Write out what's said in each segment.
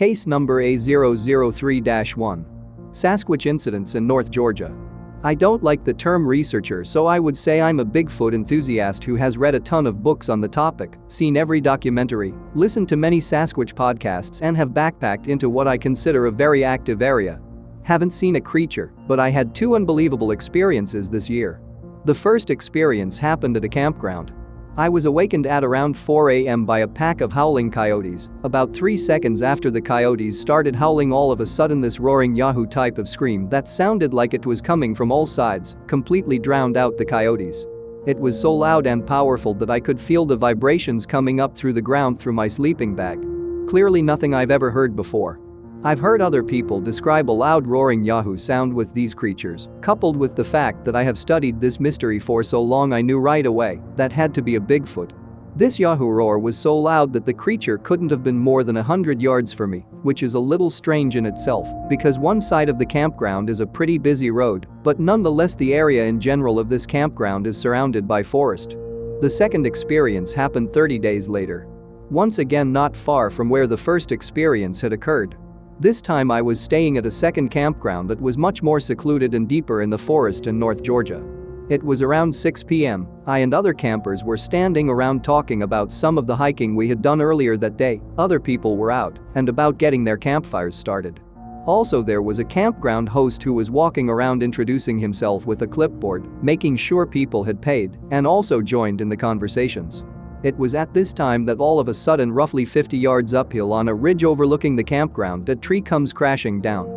Case number A003-1. Sasquatch incidents in North Georgia. I don't like the term researcher, so I would say I'm a Bigfoot enthusiast who has read a ton of books on the topic, seen every documentary, listened to many Sasquatch podcasts, and have backpacked into what I consider a very active area. Haven't seen a creature, but I had two unbelievable experiences this year. The first experience happened at a campground. I was awakened at around 4 a.m. by a pack of howling coyotes. About 3 seconds after the coyotes started howling, all of a sudden this roaring Yahoo type of scream that sounded like it was coming from all sides completely drowned out the coyotes. It was so loud and powerful that I could feel the vibrations coming up through the ground through my sleeping bag. Clearly nothing I've ever heard before. I've heard other people describe a loud roaring Yahoo sound with these creatures, coupled with the fact that I have studied this mystery for so long. I knew right away that had to be a Bigfoot. This Yahoo roar was so loud that the creature couldn't have been more than 100 yards from me, which is a little strange in itself because one side of the campground is a pretty busy road, but nonetheless the area in general of this campground is surrounded by forest. The second experience happened 30 days later. Once again not far from where the first experience had occurred. This time I was staying at a second campground that was much more secluded and deeper in the forest in North Georgia. It was around 6 p.m. I and other campers were standing around talking about some of the hiking we had done earlier that day. Other people were out and about getting their campfires started. Also, there was a campground host who was walking around introducing himself with a clipboard, making sure people had paid, and also joined in the conversations. It was at this time that all of a sudden, roughly 50 yards uphill on a ridge overlooking the campground, a tree comes crashing down.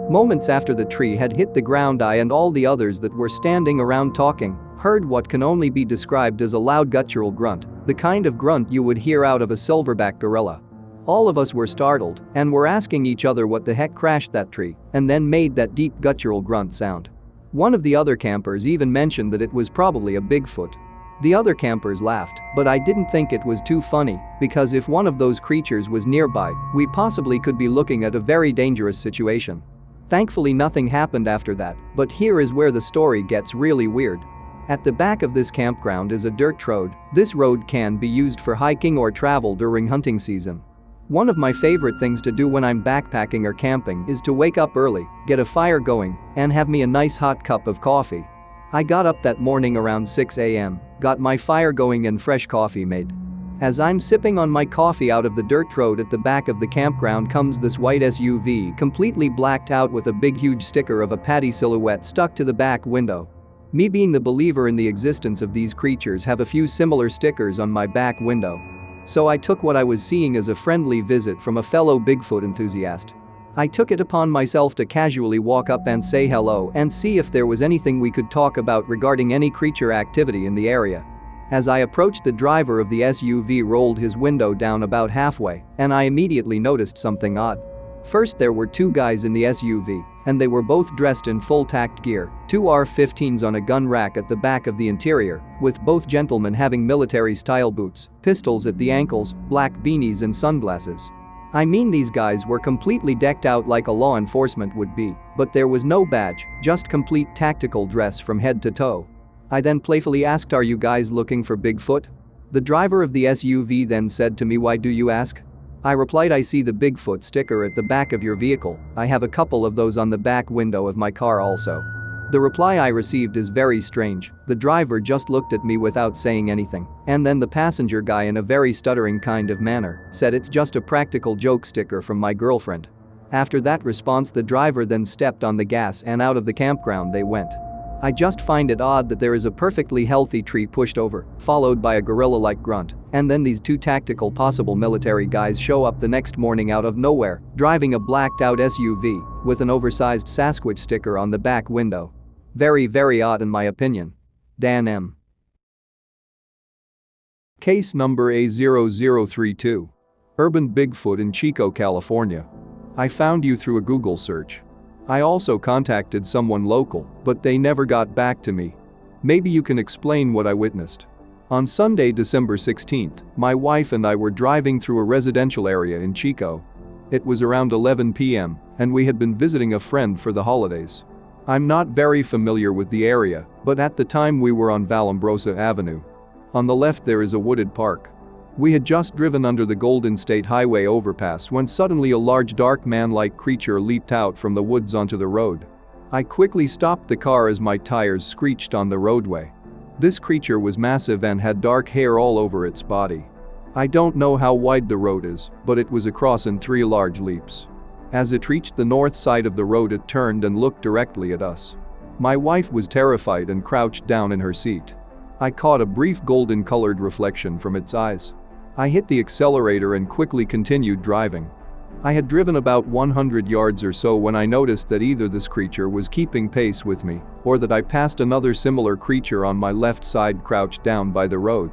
Moments after the tree had hit the ground, I and all the others that were standing around talking heard what can only be described as a loud guttural grunt, the kind of grunt you would hear out of a silverback gorilla. All of us were startled and were asking each other what the heck crashed that tree and then made that deep guttural grunt sound. One of the other campers even mentioned that it was probably a Bigfoot. The other campers laughed, but I didn't think it was too funny because if one of those creatures was nearby, we possibly could be looking at a very dangerous situation. Thankfully nothing happened after that, but here is where the story gets really weird. At the back of this campground is a dirt road. This road can be used for hiking or travel during hunting season. One of my favorite things to do when I'm backpacking or camping is to wake up early, get a fire going, and have me a nice hot cup of coffee. I got up that morning around 6 a.m., got my fire going and fresh coffee made. As I'm sipping on my coffee, out of the dirt road at the back of the campground comes this white SUV, completely blacked out with a big huge sticker of a patty silhouette stuck to the back window. Me being the believer in the existence of these creatures, have a few similar stickers on my back window. So I took what I was seeing as a friendly visit from a fellow Bigfoot enthusiast. I took it upon myself to casually walk up and say hello and see if there was anything we could talk about regarding any creature activity in the area. As I approached, the driver of the SUV rolled his window down about halfway, and I immediately noticed something odd. First, there were two guys in the SUV, and they were both dressed in full tacked gear, two AR-15s on a gun rack at the back of the interior, with both gentlemen having military-style boots, pistols at the ankles, black beanies and sunglasses. I mean, these guys were completely decked out like a law enforcement would be, but there was no badge, just complete tactical dress from head to toe. I then playfully asked, "Are you guys looking for Bigfoot?" The driver of the SUV then said to me, "Why do you ask?" I replied, "I see the Bigfoot sticker at the back of your vehicle. I have a couple of those on the back window of my car also." The reply I received is very strange. The driver just looked at me without saying anything, and then the passenger guy, in a very stuttering kind of manner, said, "It's just a practical joke sticker from my girlfriend." After that response, the driver then stepped on the gas and out of the campground they went. I just find it odd that there is a perfectly healthy tree pushed over, followed by a gorilla-like grunt, and then these two tactical, possible military guys show up the next morning out of nowhere, driving a blacked-out SUV with an oversized Sasquatch sticker on the back window. Very, very odd in my opinion. Dan M. Case number A0032. Urban Bigfoot in Chico, California. I found you through a Google search. I also contacted someone local, but they never got back to me. Maybe you can explain what I witnessed. On Sunday, December 16th, my wife and I were driving through a residential area in Chico. It was around 11 p.m., and we had been visiting a friend for the holidays. I'm not very familiar with the area, but at the time we were on Vallombrosa Avenue. On the left there is a wooded park. We had just driven under the Golden State Highway overpass when suddenly a large dark man-like creature leaped out from the woods onto the road. I quickly stopped the car as my tires screeched on the roadway. This creature was massive and had dark hair all over its body. I don't know how wide the road is, but it was across in 3 large leaps. As it reached the north side of the road, it turned and looked directly at us. My wife was terrified and crouched down in her seat. I caught a brief golden-colored reflection from its eyes. I hit the accelerator and quickly continued driving. I had driven about 100 yards or so when I noticed that either this creature was keeping pace with me or that I passed another similar creature on my left side crouched down by the road.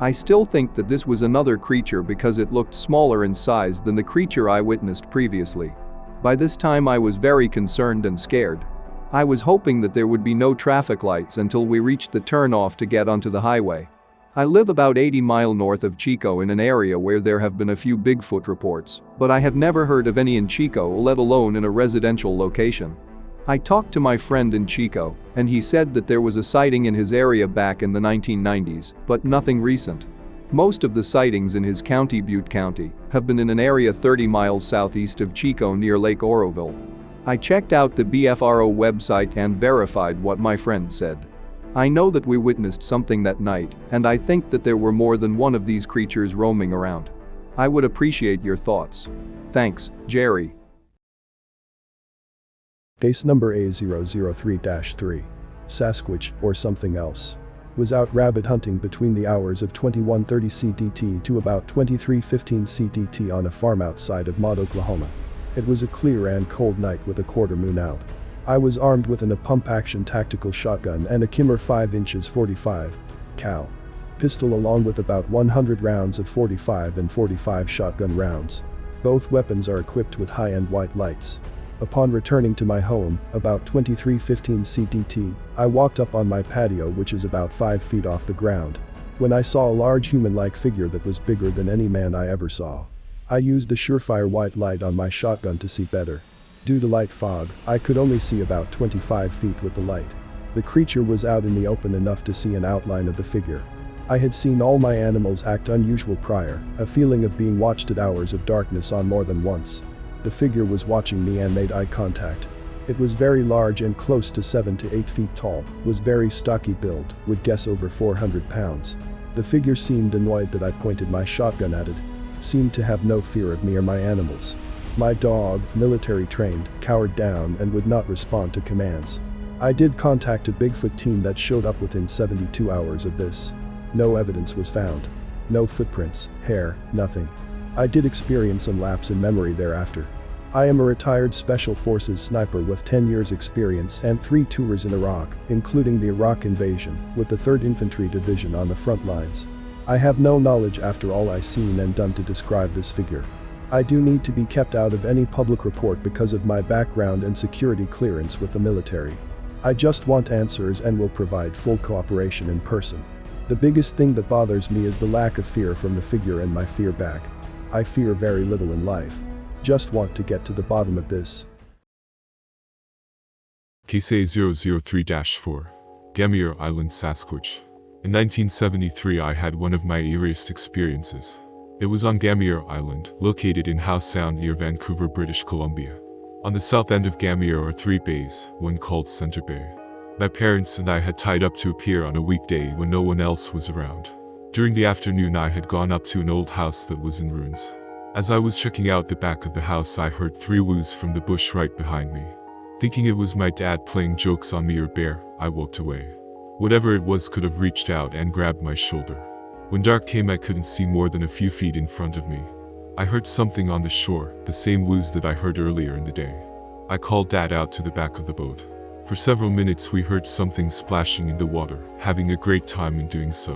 I still think that this was another creature because it looked smaller in size than the creature I witnessed previously. By this time I was very concerned and scared. I was hoping that there would be no traffic lights until we reached the turnoff to get onto the highway. I live about 80 miles north of Chico in an area where there have been a few Bigfoot reports, but I have never heard of any in Chico, let alone in a residential location. I talked to my friend in Chico, and he said that there was a sighting in his area back in the 1990s, but nothing recent. Most of the sightings in his county, Butte County, have been in an area 30 miles southeast of Chico near Lake Oroville. I checked out the BFRO website and verified what my friend said. I know that we witnessed something that night, and I think that there were more than one of these creatures roaming around. I would appreciate your thoughts. Thanks, Jerry. Case number A003-3, Sasquatch, or something else, was out rabbit hunting between the hours of 21:30 CDT to about 23:15 CDT on a farm outside of Mott, Oklahoma. It was a clear and cold night with a quarter moon out. I was armed with a pump-action tactical shotgun and a Kimmer 5" 45 cal pistol along with about 100 rounds of 45 and 45 shotgun rounds. Both weapons are equipped with high-end white lights. Upon returning to my home, about 23:15 CDT, I walked up on my patio, which is about 5 feet off the ground, when I saw a large human-like figure that was bigger than any man I ever saw. I used the Surefire white light on my shotgun to see better. Due to light fog, I could only see about 25 feet with the light. The creature was out in the open enough to see an outline of the figure. I had seen all my animals act unusual prior, a feeling of being watched at hours of darkness on more than once. The figure was watching me and made eye contact. It was very large and close to 7 to 8 feet tall, was very stocky build, would guess over 400 pounds. The figure seemed annoyed that I pointed my shotgun at it, seemed to have no fear of me or my animals. My dog, military trained, cowered down and would not respond to commands. I did contact a Bigfoot team that showed up within 72 hours of this. No evidence was found. No footprints, hair, nothing. I did experience some lapse in memory thereafter. I am a retired Special Forces sniper with 10 years experience and 3 tours in Iraq, including the Iraq invasion, with the 3rd Infantry Division on the front lines. I have no knowledge after all I've seen and done to describe this figure. I do need to be kept out of any public report because of my background and security clearance with the military. I just want answers and will provide full cooperation in person. The biggest thing that bothers me is the lack of fear from the figure and my fear back. I fear very little in life. Just want to get to the bottom of this. Case A003-4, Gambier Island Sasquatch. In 1973 I had one of my eeriest experiences. It was on Gambier Island, located in Howe Sound near Vancouver, British Columbia. On the south end of Gambier are 3 bays, one called Center Bay. My parents and I had tied up to a pier on a weekday when no one else was around. During the afternoon I had gone up to an old house that was in ruins. As I was checking out the back of the house I heard 3 woos from the bush right behind me. Thinking it was my dad playing jokes on me or bear, I walked away. Whatever it was could have reached out and grabbed my shoulder. When dark came I couldn't see more than a few feet in front of me. I heard something on the shore, the same woos that I heard earlier in the day. I called Dad out to the back of the boat. For several minutes we heard something splashing in the water, having a great time in doing so.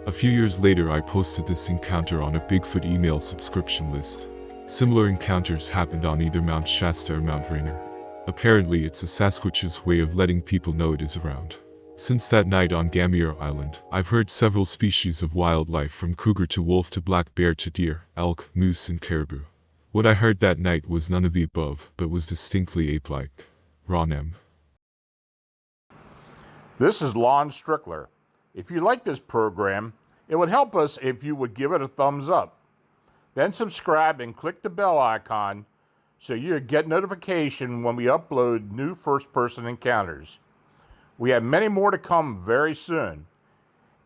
A few years later I posted this encounter on a Bigfoot email subscription list. Similar encounters happened on either Mount Shasta or Mount Rainier. Apparently it's a Sasquatch's way of letting people know it is around. Since that night on Gambier Island, I've heard several species of wildlife from cougar to wolf to black bear to deer, elk, moose and caribou. What I heard that night was none of the above, but was distinctly ape-like. Ron M. This is Lon Strickler. If you like this program, It would help us if you would give it a thumbs up. Then subscribe and click the bell icon so you get notification when we upload new first-person encounters. We have many more to come very soon.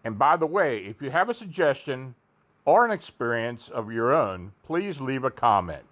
And by the way, if you have a suggestion or an experience of your own, please leave a comment.